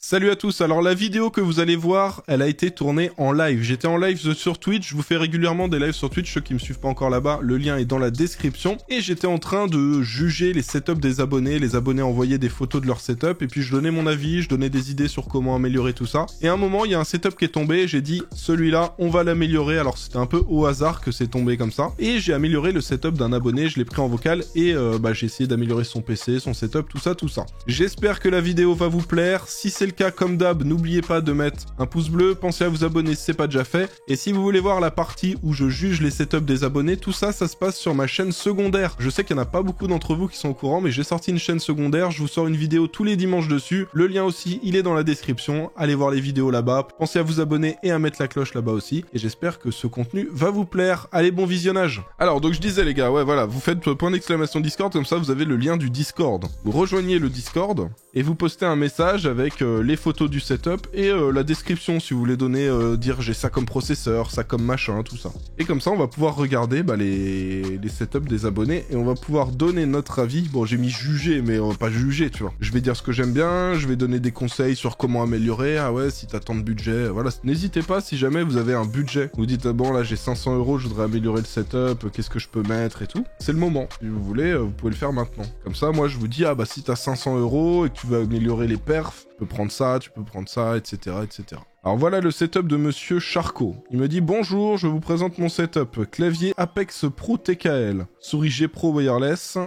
Salut à tous, alors la vidéo que vous allez voir, elle a été tournée en live. J'étais en live sur Twitch, je vous fais régulièrement des lives sur Twitch, ceux qui me suivent pas encore là-bas, le lien est dans la description. Et j'étais en train de juger les setups des abonnés, les abonnés envoyaient des photos de leur setup, et puis je donnais mon avis, je donnais des idées sur comment améliorer tout ça. Et à un moment, il y a un setup qui est tombé, et j'ai dit, celui-là, on va l'améliorer. Alors c'était un peu au hasard que c'est tombé comme ça. Et j'ai amélioré le setup d'un abonné, je l'ai pris en vocal, et j'ai essayé d'améliorer son PC, son setup, tout ça. J'espère que la vidéo va vous plaire, si c'est le cas, comme d'hab, n'oubliez pas de mettre un pouce bleu, pensez à vous abonner si c'est pas déjà fait, et si vous voulez voir la partie où je juge les setups des abonnés, tout ça, ça se passe sur ma chaîne secondaire. Je sais qu'il y en a pas beaucoup d'entre vous qui sont au courant, mais j'ai sorti une chaîne secondaire, je vous sors une vidéo tous les dimanches dessus, le lien aussi, il est dans la description, allez voir les vidéos là-bas, pensez à vous abonner et à mettre la cloche là-bas aussi, et j'espère que ce contenu va vous plaire. Allez, bon visionnage. Alors, donc je disais les gars, ouais voilà, vous faites point d'exclamation Discord, comme ça vous avez le lien du Discord. Vous rejoignez le Discord, et vous postez un message avec les photos du setup et la description si vous voulez donner, dire j'ai ça comme processeur, ça comme machin, tout ça. Et comme ça on va pouvoir regarder les setups des abonnés et on va pouvoir donner notre avis. Bon, j'ai mis juger, mais on va pas juger, tu vois. Je vais dire ce que j'aime bien, je vais donner des conseils sur comment améliorer. Ah ouais, si t'as tant de budget, voilà. N'hésitez pas si jamais vous avez un budget. Vous dites, ah bon là j'ai 500 €, je voudrais améliorer le setup, qu'est-ce que je peux mettre et tout. C'est le moment. Si vous voulez, vous pouvez le faire maintenant. Comme ça, moi je vous dis, ah bah si t'as 500 € et que tu veux améliorer les perfs, tu peux prendre ça, etc., etc. Alors voilà le setup de Monsieur Charcot. Il me dit « Bonjour, je vous présente mon setup. Clavier Apex Pro TKL, souris G Pro Wireless,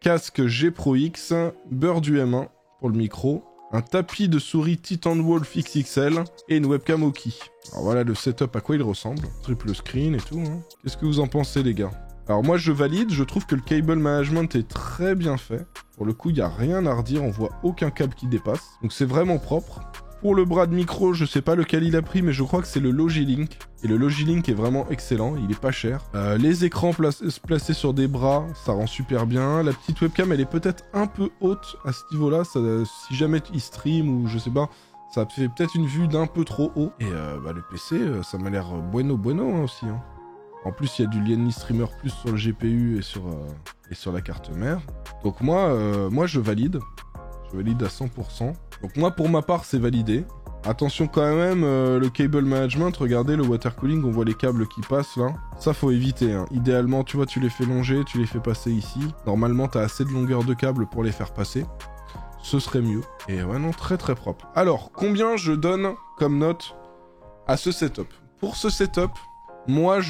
casque G Pro X, beurre du M1 pour le micro, un tapis de souris Titan Wolf XXL et une webcam Oki. » Alors voilà le setup à quoi il ressemble. Triple screen et tout. Hein. Qu'est-ce que vous en pensez les gars ? Alors moi je valide, je trouve que le cable management est très bien fait. Pour le coup, il n'y a rien à redire, on voit aucun câble qui dépasse. Donc c'est vraiment propre. Pour le bras de micro, je sais pas lequel il a pris, mais je crois que c'est le Logilink. Et le Logilink est vraiment excellent, il est pas cher. Les écrans placés sur des bras, ça rend super bien. La petite webcam, elle est peut-être un peu haute à ce niveau-là. Si jamais il stream ou je sais pas, ça fait peut-être une vue d'un peu trop haut. Et le PC, ça m'a l'air bueno hein, aussi. Hein. En plus, il y a du Lienny Streamer Plus sur le GPU et sur la carte mère. Donc moi, je valide. Je valide à 100%. Donc moi, pour ma part, c'est validé. Attention quand même, le cable management, regardez le water cooling, on voit les câbles qui passent là. Ça, faut éviter. Hein. Idéalement, tu vois, tu les fais longer, tu les fais passer ici. Normalement, t'as assez de longueur de câble pour les faire passer. Ce serait mieux. Et ouais, non, très très propre. Alors, combien je donne comme note à ce setup ? Pour ce setup, moi,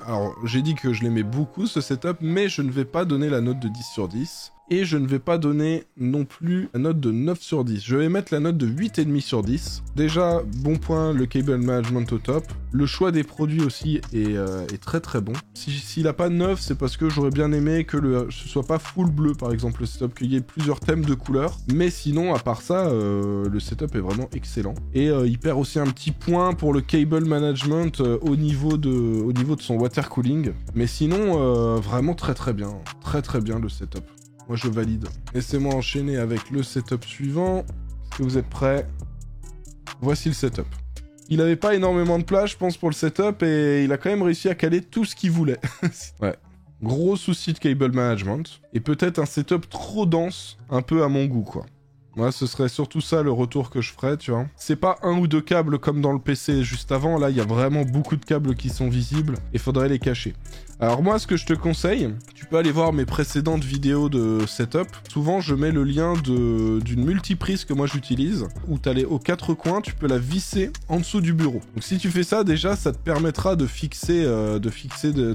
alors, j'ai dit que je l'aimais beaucoup, ce setup, mais je ne vais pas donner la note de 10 sur 10. Et je ne vais pas donner non plus la note de 9 sur 10. Je vais mettre la note de 8,5 sur 10. Déjà, bon point, le cable management au top. Le choix des produits aussi est très très bon. S'il n'a pas 9, c'est parce que j'aurais bien aimé que ce soit pas full bleu, par exemple, le setup, qu'il y ait plusieurs thèmes de couleurs. Mais sinon, à part ça, le setup est vraiment excellent. Et il perd aussi un petit point pour le cable management au niveau de son water cooling. Mais sinon, vraiment très très bien. Très très bien le setup. Moi, je valide. Laissez-moi enchaîner avec le setup suivant. Est-ce que vous êtes prêts ? Voici le setup. Il avait pas énormément de place, je pense, pour le setup, et il a quand même réussi à caler tout ce qu'il voulait. Ouais. Gros souci de cable management. Et peut-être un setup trop dense, un peu à mon goût, quoi. Moi, ce serait surtout ça le retour que je ferais, tu vois. C'est pas un ou deux câbles comme dans le PC juste avant. Là, il y a vraiment beaucoup de câbles qui sont visibles et faudrait les cacher. Alors moi, ce que je te conseille, tu peux aller voir mes précédentes vidéos de setup. Souvent, je mets le lien d'une multiprise que moi j'utilise, où t'as aux quatre coins, tu peux la visser en dessous du bureau. Donc si tu fais ça, déjà, ça te permettra de fixer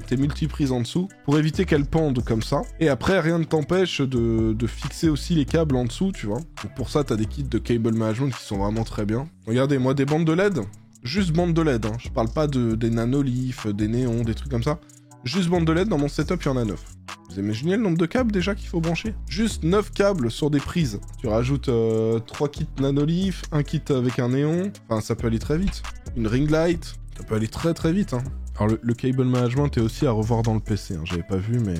tes multiprises en dessous, pour éviter qu'elles pendent comme ça. Et après, rien ne t'empêche de fixer aussi les câbles en dessous, tu vois. Donc pour ça, t'as des kits de cable management qui sont vraiment très bien. Regardez, moi, des bandes de LED, juste bandes de LED, hein. Je parle pas des nanoliths, des néons, des trucs comme ça. Juste bande de LED, dans mon setup, il y en a 9. Vous imaginez le nombre de câbles déjà qu'il faut brancher ? Juste 9 câbles sur des prises. Tu rajoutes 3 kits nanolith, un kit avec un néon. Enfin, ça peut aller très vite. Une ring light, ça peut aller très très vite. Hein. Alors, le cable management est aussi à revoir dans le PC. Hein. J'avais pas vu, mais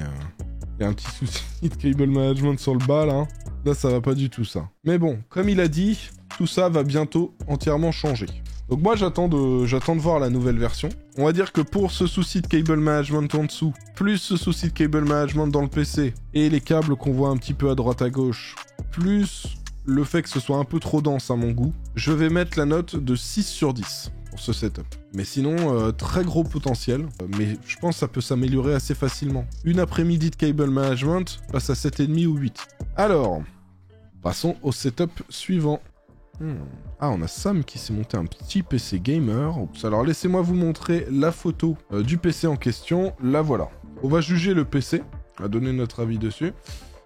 il y a un petit souci de cable management sur le bas, là. Là, ça va pas du tout, ça. Mais bon, comme il a dit, tout ça va bientôt entièrement changer. Donc moi j'attends de voir la nouvelle version. On va dire que pour ce souci de cable management en dessous, plus ce souci de cable management dans le PC, et les câbles qu'on voit un petit peu à droite à gauche, plus le fait que ce soit un peu trop dense à mon goût, je vais mettre la note de 6 sur 10 pour ce setup. Mais sinon, très gros potentiel, mais je pense que ça peut s'améliorer assez facilement. Une après-midi de cable management passe à 7,5 ou 8. Alors, passons au setup suivant. Ah, on a Sam qui s'est monté un petit PC gamer. Oups. Alors laissez-moi vous montrer la photo du PC en question. La voilà. On va juger le PC, on va donner notre avis dessus.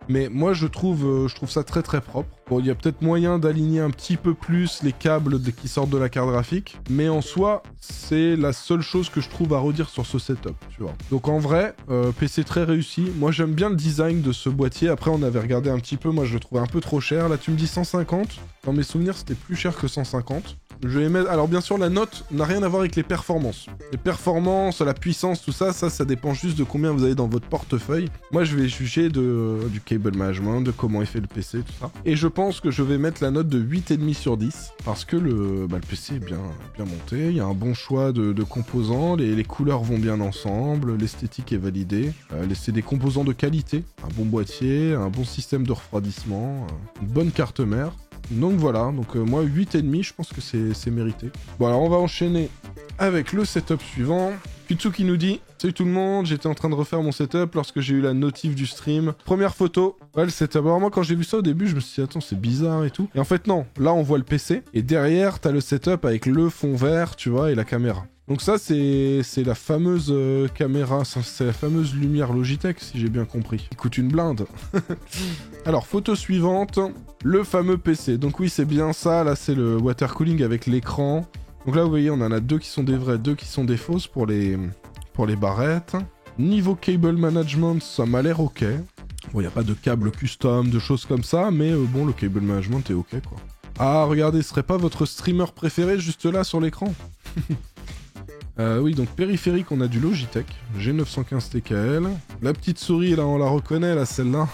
Mais moi je trouve ça très très propre. Bon, il y a peut-être moyen d'aligner un petit peu plus les câbles qui sortent de la carte graphique, mais en soi, c'est la seule chose que je trouve à redire sur ce setup, tu vois. Donc en vrai, PC très réussi. Moi j'aime bien le design de ce boîtier. Après on avait regardé un petit peu, moi je le trouvais un peu trop cher. Là tu me dis 150. Dans mes souvenirs c'était plus cher que 150. Je vais mettre... Alors bien sûr la note n'a rien à voir avec les performances. Les performances, la puissance, tout ça, ça dépend juste de combien vous avez dans votre portefeuille. Moi je vais juger du cable management, de comment est fait le PC, tout ça. Et je pense que je vais mettre la note de 8,5 sur 10, parce que le PC est bien monté, il y a un bon choix de composants, les couleurs vont bien ensemble, l'esthétique est validée, c'est des composants de qualité, un bon boîtier, un bon système de refroidissement, une bonne carte mère. Donc voilà, moi 8,5, je pense que c'est mérité. Bon alors on va enchaîner avec le setup suivant. Kutsuki nous dit « Salut tout le monde, j'étais en train de refaire mon setup lorsque j'ai eu la notif du stream. Première photo, ouais le setup. Alors moi quand j'ai vu ça au début, je me suis dit « Attends, c'est bizarre et tout. » Et en fait non, là on voit le PC, et derrière t'as le setup avec le fond vert, tu vois, et la caméra. Donc ça, c'est la fameuse caméra, c'est la fameuse lumière Logitech, si j'ai bien compris. Il coûte une blinde. Alors, photo suivante, le fameux PC. Donc oui, c'est bien ça, là c'est le water cooling avec l'écran. Donc là, vous voyez, on en a deux qui sont des vrais, deux qui sont des fausses pour les barrettes. Niveau cable management, ça m'a l'air ok. Bon, il n'y a pas de câble custom, de choses comme ça, mais bon, le cable management est ok, quoi. Ah, regardez, ce serait pas votre streamer préféré juste là sur l'écran? Oui, donc périphérique, on a du Logitech, G915 TKL. La petite souris, là, on la reconnaît, là, celle-là.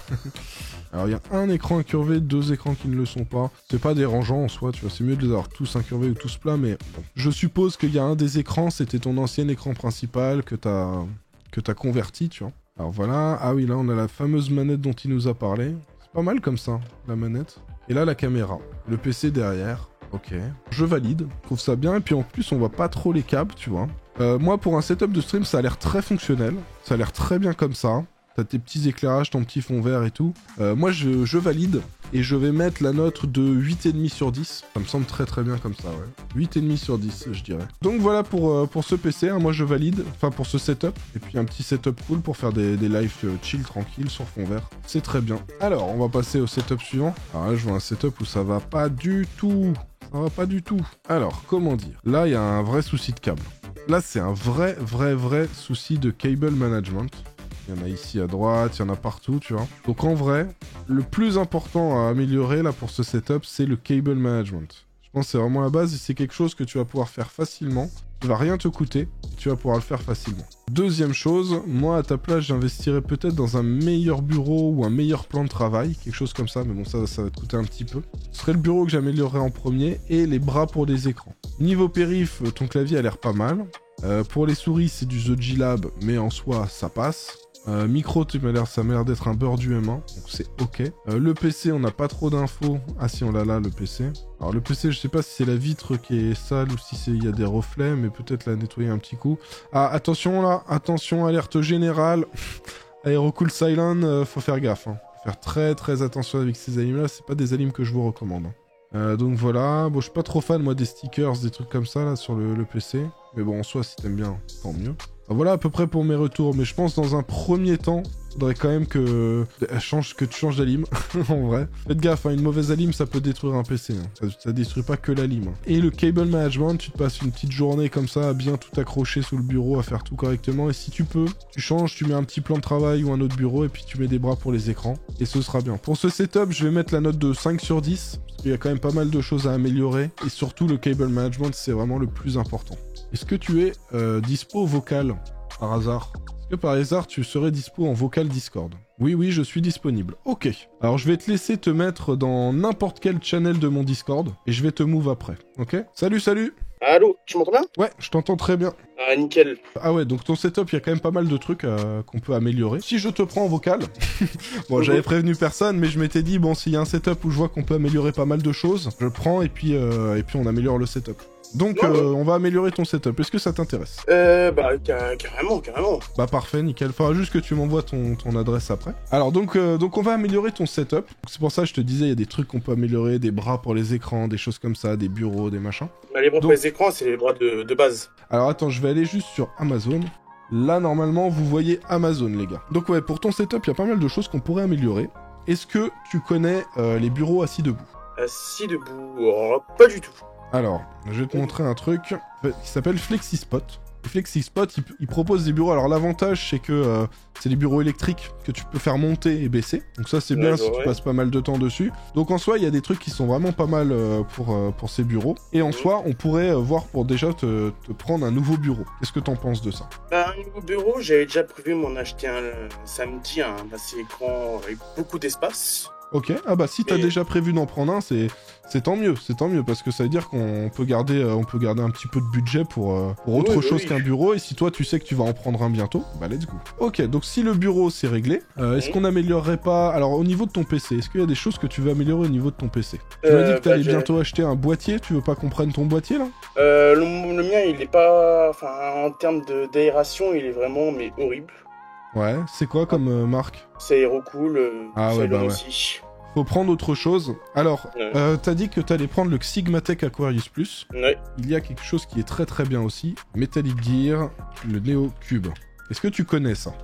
Alors, il y a un écran incurvé, deux écrans qui ne le sont pas. C'est pas dérangeant en soi, tu vois, c'est mieux de les avoir tous incurvés ou tous plats, mais bon. Je suppose qu'il y a un des écrans, c'était ton ancien écran principal que t'as converti, tu vois. Alors voilà, ah oui, là, on a la fameuse manette dont il nous a parlé. C'est pas mal comme ça, la manette. Et là, la caméra. Le PC derrière. Ok, je valide, je trouve ça bien, et puis en plus on voit pas trop les câbles, tu vois. Moi pour un setup de stream ça a l'air très fonctionnel, ça a l'air très bien comme ça. T'as tes petits éclairages, ton petit fond vert et tout. Moi je valide, et je vais mettre la note de 8,5 sur 10. Ça me semble très très bien comme ça, ouais. 8,5 sur 10 je dirais. Donc voilà pour ce PC, hein, moi je valide, enfin pour ce setup. Et puis un petit setup cool pour faire des lives chill, tranquille, sur fond vert. C'est très bien. Alors on va passer au setup suivant. Alors là je vois un setup où ça va pas du tout. Ça va pas du tout. Alors, comment dire? Là, il y a un vrai souci de câble. Là, c'est un vrai souci de cable management. Il y en a ici à droite, il y en a partout, tu vois. Donc en vrai, le plus important à améliorer là pour ce setup, c'est le cable management. Je pense que c'est vraiment la base et c'est quelque chose que tu vas pouvoir faire facilement. Ça va rien te coûter et tu vas pouvoir le faire facilement. Deuxième chose, moi à ta place, j'investirais peut-être dans un meilleur bureau ou un meilleur plan de travail, quelque chose comme ça, mais bon ça va te coûter un petit peu. Ce serait le bureau que j'améliorerais en premier et les bras pour les écrans. Niveau périph, ton clavier a l'air pas mal. Pour les souris, c'est du The G-Lab, mais en soi, ça passe. Micro, ça m'a l'air d'être un beurre du M1, donc c'est ok. Le PC, on n'a pas trop d'infos. Ah si, on l'a là, le PC. Alors le PC, je sais pas si c'est la vitre qui est sale ou si il y a des reflets, mais peut-être la nettoyer un petit coup. Ah, attention là, attention, alerte générale. Aerocool Silent, faut faire gaffe. Hein. Faut faire très attention avec ces alimes-là, c'est pas des alimes que je vous recommande. Donc voilà, bon je suis pas trop fan moi des stickers, des trucs comme ça là sur le PC. Mais bon en soi si t'aimes bien, tant mieux. Voilà à peu près pour mes retours, mais je pense dans un premier temps, faudrait quand même que tu changes d'alim, en vrai. Faites gaffe, hein, une mauvaise alim, ça peut détruire un PC. Hein. Ça détruit pas que l'alim. Hein. Et le cable management, tu te passes une petite journée comme ça, à bien tout accrocher sous le bureau, à faire tout correctement. Et si tu peux, tu changes, tu mets un petit plan de travail ou un autre bureau, et puis tu mets des bras pour les écrans. Et ce sera bien. Pour ce setup, je vais mettre la note de 5 sur 10, parce qu'il y a quand même pas mal de choses à améliorer. Et surtout, le cable management, c'est vraiment le plus important. Est-ce que tu es dispo vocal, par hasard? Est-ce que par hasard, tu serais dispo en vocal Discord? Oui, je suis disponible. Ok. Alors, je vais te laisser te mettre dans n'importe quel channel de mon Discord, et je vais te move après. Ok? Salut! Allô, tu m'entends bien? Ouais, je t'entends très bien. Ah, nickel. Ah ouais, donc ton setup, il y a quand même pas mal de trucs qu'on peut améliorer. Si je te prends en vocal, bon, j'avais prévenu personne, mais je m'étais dit, bon, s'il y a un setup où je vois qu'on peut améliorer pas mal de choses, je le prends et puis on améliore le setup. Donc, on va améliorer ton setup. Est-ce que ça t'intéresse? Bah, carrément. Bah, parfait, nickel. Faudra juste que tu m'envoies ton adresse après. Alors, donc, on va améliorer ton setup. C'est pour ça que je te disais, il y a des trucs qu'on peut améliorer, des bras pour les écrans, des choses comme ça, des bureaux, des machins. Bah, les bras pour les écrans, c'est les bras de base. Alors, attends, je vais aller juste sur Amazon. Là, normalement, vous voyez Amazon, les gars. Donc, ouais, pour ton setup, il y a pas mal de choses qu'on pourrait améliorer. Est-ce que tu connais les bureaux assis debout? Assis debout, oh, pas du tout. Alors, je vais te montrer un truc qui s'appelle FlexiSpot. Et FlexiSpot, il propose des bureaux. Alors, l'avantage, c'est que c'est des bureaux électriques que tu peux faire monter et baisser. Donc ça, c'est bien si tu passes pas mal de temps dessus. Donc en soi, il y a des trucs qui sont vraiment pas mal pour ces bureaux. Et en soi, on pourrait voir pour déjà te prendre un nouveau bureau. Qu'est-ce que t'en penses de ça? Bah, un nouveau bureau, j'avais déjà prévu m'en acheter un samedi, un assez grand avec beaucoup d'espace. Ok, ah bah si t'as déjà prévu d'en prendre un, c'est tant mieux, parce que ça veut dire qu'on peut garder, un petit peu de budget pour autre chose qu'un bureau, et si toi tu sais que tu vas en prendre un bientôt, bah let's go. Ok, donc si le bureau c'est réglé, est-ce qu'on améliorerait pas, alors au niveau de ton PC, est-ce qu'il y a des choses que tu veux améliorer au niveau de ton PC? Tu m'as dit que t'allais bientôt acheter un boîtier, tu veux pas qu'on prenne ton boîtier là? Le mien il est pas, enfin en termes d'aération il est vraiment mais horrible. Ouais, c'est quoi comme marque? C'est HeroCool, ah ouais, bah ouais. Aussi. Faut prendre autre chose. Alors, t'as dit que t'allais prendre le Xigmatech Aquarius Plus. Ouais. Il y a quelque chose qui est très très bien aussi. Metallic Gear, le Neo Cube. Est-ce que tu connais ça?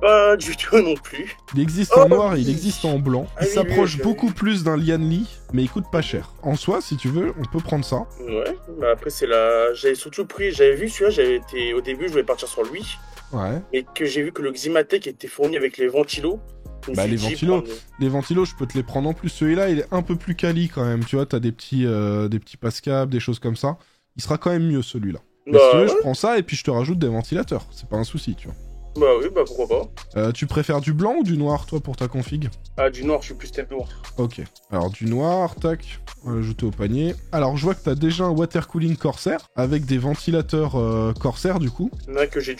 Pas du tout non plus. Il existe en noir et il existe en blanc. Il s'approche beaucoup plus d'un Lianli, mais il coûte pas cher. En soi, si tu veux, on peut prendre ça. Ouais, bah après c'est la... J'avais surtout pris, j'avais vu celui-là, au début je voulais partir sur lui. Ouais. Et que j'ai vu que le Xigmatech était fourni avec les ventilos. Bah les ventilos, je peux te les prendre en plus. Celui-là, il est un peu plus quali quand même. Tu vois, t'as des petits pascables, des choses comme ça. Il sera quand même mieux celui-là. Bah, si tu veux, je prends ça et puis je te rajoute des ventilateurs. C'est pas un souci, tu vois. Bah oui, bah pourquoi pas. Tu préfères du blanc ou du noir, toi, pour ta config? Ah, du noir, je suis plus thème noir. Ok. Alors, du noir, tac, on va l'ajouter au panier. Alors, je vois que t'as déjà un water cooling Corsair, avec des ventilateurs Corsair, du coup. Ouais, que j'ai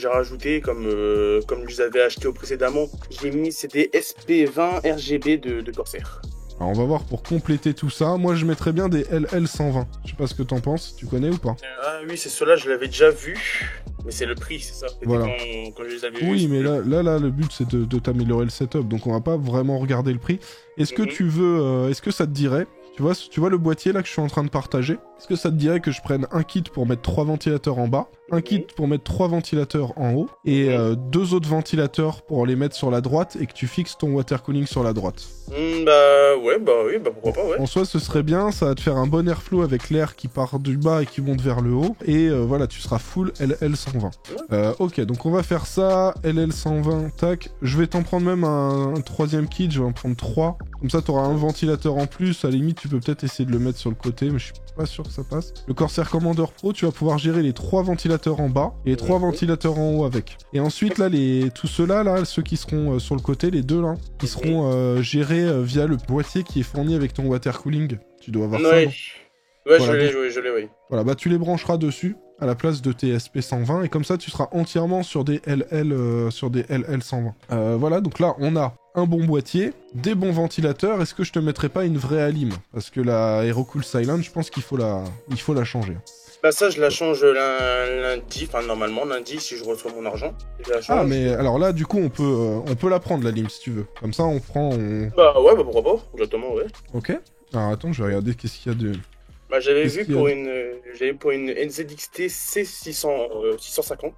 rajouté, comme je les avais achetés précédemment. J'ai mis, c'est des SP20 RGB de Corsair. Alors, on va voir pour compléter tout ça. Moi, je mettrais bien des LL120. Je sais pas ce que t'en penses. Tu connais ou pas? Ah oui, c'est ceux-là, je l'avais déjà vu. Mais c'est le prix, c'est ça. Voilà. Quand je les avais oui, mais là, le but, c'est de t'améliorer le setup. Donc, on va pas vraiment regarder le prix. Est-ce que tu veux... est-ce que ça te dirait... Tu vois le boîtier là que je suis en train de partager? Est-ce que ça te dirait que je prenne un kit pour mettre 3 ventilateurs en bas, un kit pour mettre 3 ventilateurs en haut, et 2 autres ventilateurs pour les mettre sur la droite, et que tu fixes ton water cooling sur la droite? Bah ouais, bah oui, bah pourquoi pas, ouais. En soi, ce serait bien, ça va te faire un bon airflow avec l'air qui part du bas et qui monte vers le haut, et voilà, tu seras full LL120. Ok, donc on va faire ça, LL120, tac. Je vais t'en prendre même un troisième kit, je vais en prendre 3. Comme ça, t'auras un ventilateur en plus, à la limite, tu peux peut-être essayer de le mettre sur le côté, mais je suis pas sûr que ça passe. Le Corsair Commander Pro, tu vas pouvoir gérer les 3 ventilateurs en bas et les 3 ventilateurs en haut avec. Et ensuite, là, tous ceux-là, là, ceux qui seront sur le côté, les deux là, qui seront gérés via le boîtier qui est fourni avec ton water cooling. Tu dois avoir ça. Ouais, voilà, je l'ai, oui. Voilà, bah tu les brancheras dessus à la place de tes SP120 et comme ça, tu seras entièrement sur des LL120. Voilà, donc là, on a un bon boîtier, des bons ventilateurs. Est-ce que je te mettrais pas une vraie alim? Parce que la HeroCool Silent, je pense qu'il faut la changer. Bah ça, je la change lundi, enfin normalement lundi si je reçois mon argent. Je la change. Ah mais alors là, du coup, on peut la prendre la lime si tu veux. Comme ça, on prend. Bah ouais, bah pourquoi pas, exactement, ouais. Ok. Alors attends, je vais regarder qu'est-ce qu'il y a de. Bah j'avais vu pour une NZXT C650.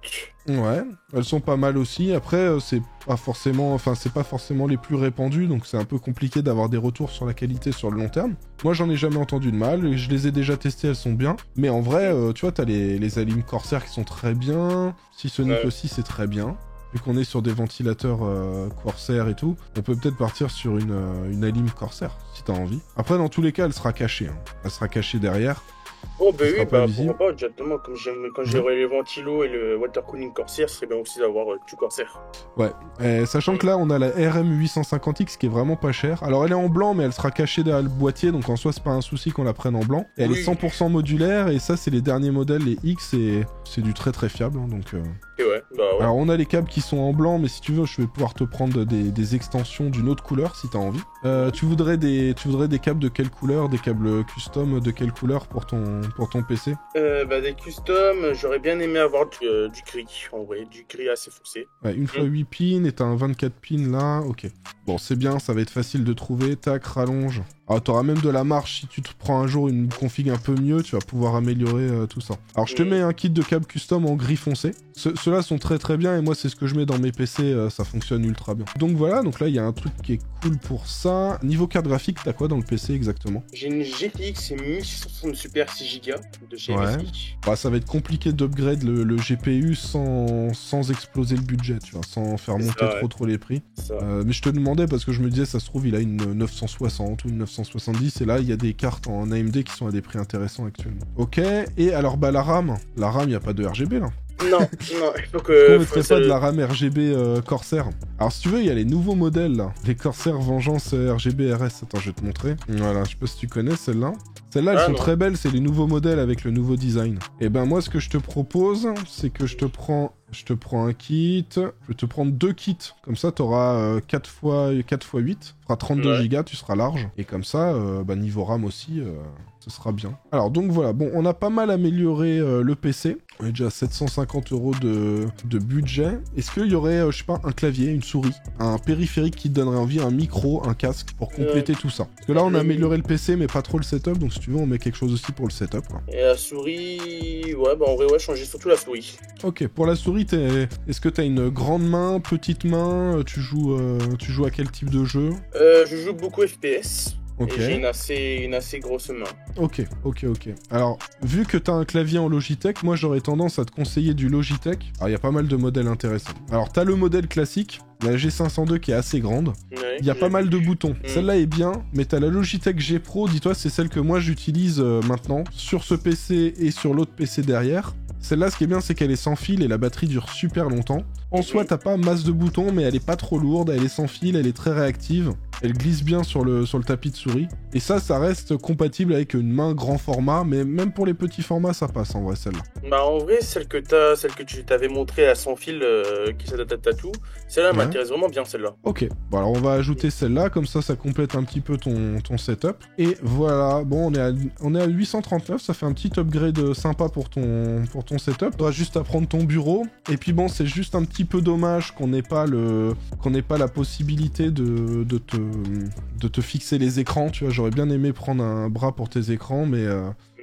Ouais, elles sont pas mal aussi. Après, c'est pas forcément les plus répandus, donc c'est un peu compliqué d'avoir des retours sur la qualité sur le long terme. Moi, j'en ai jamais entendu de mal, et je les ai déjà testées, elles sont bien. Mais en vrai, tu vois, t'as les Alim Corsair qui sont très bien. Seasonic aussi, c'est très bien. Vu qu'on est sur des ventilateurs Corsair et tout, on peut peut-être partir sur une Alim Corsair, si t'as envie. Après, dans tous les cas, elle sera cachée. Hein. Elle sera cachée derrière. Oh, bah oui, bah pourquoi pas, exactement. Quand j'aurai les ventilos et le water cooling Corsair, ce serait bien aussi d'avoir du Corsair. Ouais, sachant que là, on a la RM850X qui est vraiment pas chère. Alors, elle est en blanc, mais elle sera cachée derrière le boîtier, donc en soi, c'est pas un souci qu'on la prenne en blanc. Et elle est 100% modulaire, et ça, c'est les derniers modèles, les X, et c'est du très très fiable, hein, donc... Et ouais, bah ouais. Alors, on a les câbles qui sont en blanc, mais si tu veux, je vais pouvoir te prendre des extensions d'une autre couleur, si t'as envie. Tu voudrais des câbles de quelle couleur? Des câbles custom de quelle couleur pour ton PC? Bah des custom, j'aurais bien aimé avoir du gris, en vrai, du gris assez foncé. Ouais, une fois 8 pins, et t'as un 24 pins là, ok. Bon, c'est bien, ça va être facile de trouver, tac, rallonge. Alors, t'auras même de la marge, si tu te prends un jour une config un peu mieux, tu vas pouvoir améliorer tout ça. Alors, je te mets un kit de câbles custom en gris foncé. Ceux-là sont très très bien, et moi, c'est ce que je mets dans mes PC, ça fonctionne ultra bien. Donc voilà, donc là, il y a un truc qui est cool pour ça. Niveau carte graphique, t'as quoi dans le PC exactement? J'ai une GTX 1660 Super 6 Go de chez MSI. Bah, ça va être compliqué d'upgrade le GPU sans exploser le budget, tu vois, sans faire monter trop les prix. Mais je te demandais parce que je me disais, ça se trouve, il a une 960 ou une 970, et là, il y a des cartes en AMD qui sont à des prix intéressants actuellement. Ok, et alors, bah, la RAM, il n'y a pas de RGB, là. Non, il faut que... On mettrait pas de la RAM RGB Corsair. Alors si tu veux, il y a les nouveaux modèles là. Les Corsair Vengeance RGB RS. Attends, je vais te montrer. Voilà, je sais pas si tu connais celle-là. Celles-là, elles sont très belles, c'est les nouveaux modèles avec le nouveau design. Et ben moi, ce que je te propose, c'est que je te prends un kit, je vais te prendre 2 kits, comme ça t'auras 4 x 8, tu feras 32 Go, tu seras large, et comme ça, bah, niveau RAM aussi, ce sera bien. Alors donc voilà, bon, on a pas mal amélioré le PC, on est déjà à 750 € de budget. Est-ce qu'il y aurait, je sais pas, un clavier, une souris, un périphérique qui te donnerait envie, un micro, un casque, pour compléter tout ça? Parce que là, on a amélioré le PC, mais pas trop le setup, donc si tu veux, on met quelque chose aussi pour le setup, quoi. Et la souris, ouais, bah en vrai, ouais, changer surtout la souris. Ok, pour la souris, est-ce que t'as une grande main, petite main? Tu joues à quel type de jeu? Je joue beaucoup FPS. Okay. Et j'ai une assez grosse main. Ok. Alors, vu que t'as un clavier en Logitech, moi j'aurais tendance à te conseiller du Logitech. Alors, il y a pas mal de modèles intéressants. Alors, t'as le modèle classique, la G502 qui est assez grande. Il y a pas mal de boutons. Celle-là est bien, mais t'as la Logitech G Pro, dis-toi, c'est celle que moi j'utilise maintenant, sur ce PC et sur l'autre PC derrière. Celle-là, ce qui est bien, c'est qu'elle est sans fil et la batterie dure super longtemps. En soi, t'as pas masse de boutons, mais elle est pas trop lourde, elle est sans fil, elle est très réactive. Elle glisse bien sur le tapis de souris. Et ça reste compatible avec une main grand format, mais même pour les petits formats, ça passe en vrai, celle-là. Bah en vrai, celle que tu t'avais montrée à sans fil, qui s'adapte à tout, celle-là m'intéresse vraiment bien, celle-là. Ok, bon alors on va ajouter celle-là, comme ça complète un petit peu ton setup. Et voilà, bon, on est à 839, ça fait un petit upgrade sympa pour ton setup. Tu dois juste apprendre ton bureau. Et puis bon, c'est juste un petit peu dommage qu'on n'ait pas la possibilité de te fixer les écrans, tu vois. J'aurais bien aimé prendre un bras pour tes écrans, mais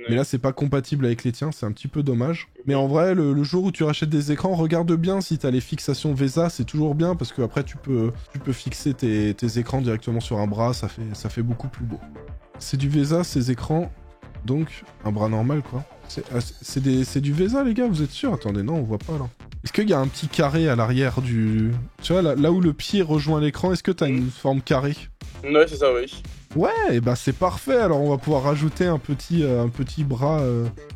là c'est pas compatible avec les tiens, c'est un petit peu dommage. Mais en vrai, le jour où tu rachètes des écrans, regarde bien si t'as les fixations VESA, c'est toujours bien parce que après tu peux fixer tes écrans directement sur un bras, ça fait beaucoup plus beau. C'est du VESA ces écrans, donc un bras normal quoi. C'est du VESA les gars, vous êtes sûrs? Attendez, non on voit pas là. Est-ce qu'il y a un petit carré à l'arrière du... Tu vois, là où le pied rejoint l'écran, est-ce que t'as une forme carrée? Ouais, c'est ça, oui. Ouais, et bah c'est parfait, alors on va pouvoir rajouter un petit bras...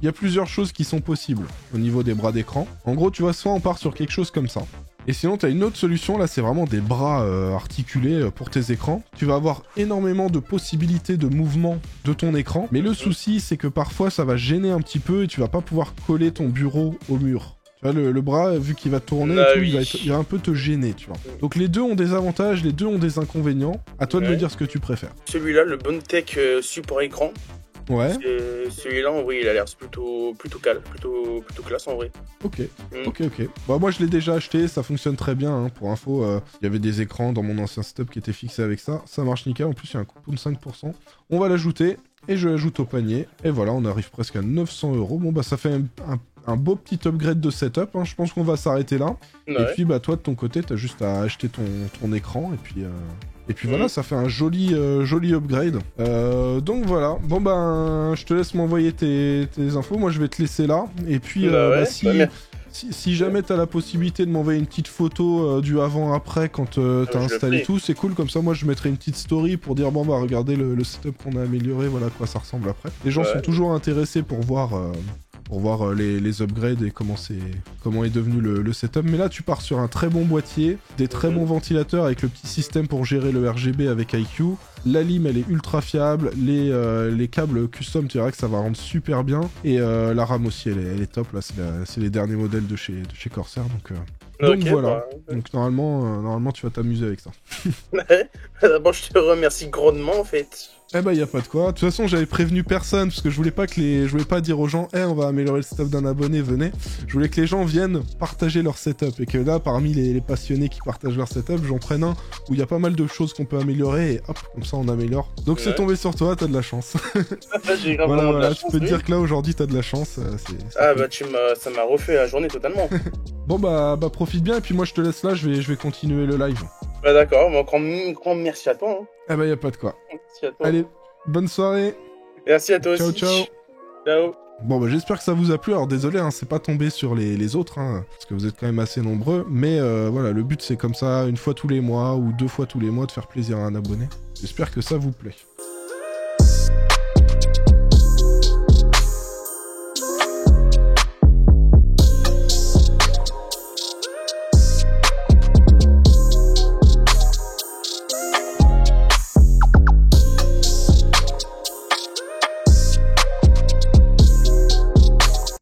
Il y a plusieurs choses qui sont possibles au niveau des bras d'écran. En gros, tu vois, soit on part sur quelque chose comme ça. Et sinon, t'as une autre solution, là, c'est vraiment des bras articulés pour tes écrans. Tu vas avoir énormément de possibilités de mouvement de ton écran, mais le souci, c'est que parfois, ça va gêner un petit peu et tu vas pas pouvoir coller ton bureau au mur. Le bras, vu qu'il va tourner, il va un peu te gêner, tu vois. Donc les deux ont des avantages, les deux ont des inconvénients. À toi de me dire ce que tu préfères. Celui-là, le Bontech support écran. Ouais. Celui-là, en vrai, il a l'air plutôt calme, plutôt classe en vrai. Ok. Bah moi, je l'ai déjà acheté, ça fonctionne très bien. Hein. Pour info, il y avait des écrans dans mon ancien setup qui étaient fixés avec ça. Ça marche nickel. En plus, il y a un coupon de 5%. On va l'ajouter et je l'ajoute au panier. Et voilà, on arrive presque à 900 €. Bon bah ça fait un beau petit upgrade de setup, hein. Je pense qu'on va s'arrêter là. Ouais. Et puis bah toi de ton côté, t'as juste à acheter ton écran et puis voilà, ça fait un joli upgrade. Donc voilà, bon ben je te laisse m'envoyer tes infos, moi je vais te laisser là. Et puis Si jamais t'as la possibilité de m'envoyer une petite photo du avant-après quand t'as installé tout, c'est cool, comme ça moi je mettrai une petite story pour dire bon bah regardez le setup qu'on a amélioré, voilà à quoi ça ressemble après. Les gens sont toujours intéressés pour voir les upgrades et comment est devenu le setup. Mais là tu pars sur un très bon boîtier, des très bons ventilateurs avec le petit système pour gérer le RGB avec IQ. La lime elle est ultra fiable, les câbles custom tu verras que ça va rendre super bien, et la RAM aussi elle est top, là c'est les derniers modèles de chez Corsair, donc voilà. Donc normalement tu vas t'amuser avec ça. D'abord je te remercie grandement en fait. Eh bah y a pas de quoi. De toute façon j'avais prévenu personne parce que je voulais pas dire aux gens on va améliorer le setup d'un abonné, venez. Je voulais que les gens viennent partager leur setup et que là parmi les passionnés qui partagent leur setup, j'en prenne un où il y a pas mal de choses qu'on peut améliorer et hop comme ça on améliore. Donc c'est tombé sur toi, t'as de la chance. J'ai vraiment de la chance. Tu peux te dire que là aujourd'hui t'as de la chance. Ça m'a refait la journée totalement. Bon bah profite bien et puis moi je te laisse là, je vais continuer le live. Bah d'accord, grand merci à toi. Hein. Eh bah y a pas de quoi. Merci à toi. Allez, bonne soirée. Merci à toi aussi. Ciao. Ciao. Bon bah j'espère que ça vous a plu, alors désolé c'est pas tombé sur les autres parce que vous êtes quand même assez nombreux, mais voilà, le but c'est comme ça, une fois tous les mois ou 2 fois tous les mois de faire plaisir à un abonné. J'espère que ça vous plaît.